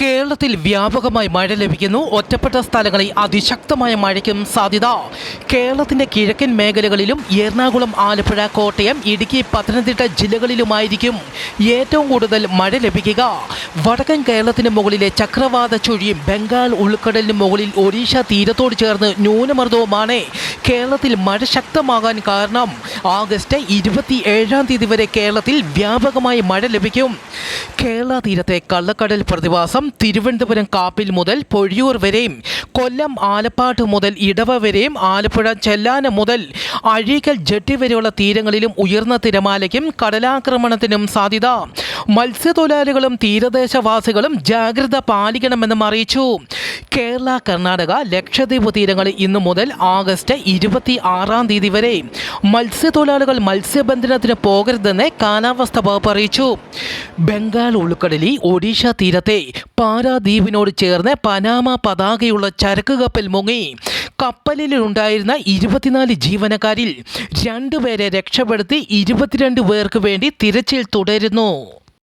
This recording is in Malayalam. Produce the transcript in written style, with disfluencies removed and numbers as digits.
കേരളത്തിൽ വ്യാപകമായി മഴ ലഭിക്കുന്നു. ഒറ്റപ്പെട്ട സ്ഥലങ്ങളിൽ അതിശക്തമായ മഴയ്ക്കും സാധ്യത. കേരളത്തിന്റെ കിഴക്കൻ മേഖലകളിലും എറണാകുളം, ആലപ്പുഴ, കോട്ടയം, ഇടുക്കി, പത്തനംതിട്ട ജില്ലകളിലുമായിരിക്കും ഏറ്റവും കൂടുതൽ മഴ ലഭിക്കുക. വടക്കൻ കേരളത്തിന് മുകളിലെ ചക്രവാത ചുഴിയും ബംഗാൾ ഉൾക്കടലിന് മുകളിൽ ഒഡീഷ തീരത്തോട് ചേർന്ന് ന്യൂനമർദ്ദവുമാണ് കേരളത്തിൽ മഴ ശക്തമാകാൻ കാരണം. ആഗസ്റ്റ് 27 വരെ കേരളത്തിൽ വ്യാപകമായി മഴ ലഭിക്കും. കേരള തീരത്തെ കള്ളക്കടൽ പ്രതിഭാസം തിരുവനന്തപുരം കാപ്പിൽ മുതൽ പൊഴിയൂർ വരെയും, കൊല്ലം ആലപ്പാട് മുതൽ ഇടവ വരെയും, ആലപ്പുഴ ചെല്ലാന മുതൽ അഴീക്കൽ ജെട്ടി വരെയുള്ള തീരങ്ങളിലും ഉയർന്ന തിരമാലയ്ക്കും കടലാക്രമണത്തിനും സാധ്യത. മത്സ്യത്തൊഴിലാളികളും തീരദേശവാസികളും ജാഗ്രത പാലിക്കണമെന്നും അറിയിച്ചു. കേരള, കർണാടക, ലക്ഷദ്വീപ് തീരങ്ങളിൽ ഇന്നു മുതൽ ആഗസ്റ്റ് 26 വരെ മത്സ്യത്തൊഴിലാളികൾ മത്സ്യബന്ധനത്തിന് പോകരുതെന്ന് കാലാവസ്ഥാ വകുപ്പ് അറിയിച്ചു. ബംഗാൾ ഉൾക്കടലിൽ ഒഡീഷ തീരത്തെ പാരാദ്വീപിനോട് ചേർന്ന് പനാമ പതാകയുള്ള ചരക്ക് കപ്പൽ മുങ്ങി. കപ്പലിലുണ്ടായിരുന്ന 24 ജീവനക്കാരിൽ 2 പേരെ രക്ഷപ്പെടുത്തി 22 പേർക്ക് വേണ്ടി തിരച്ചിൽ തുടരുന്നു.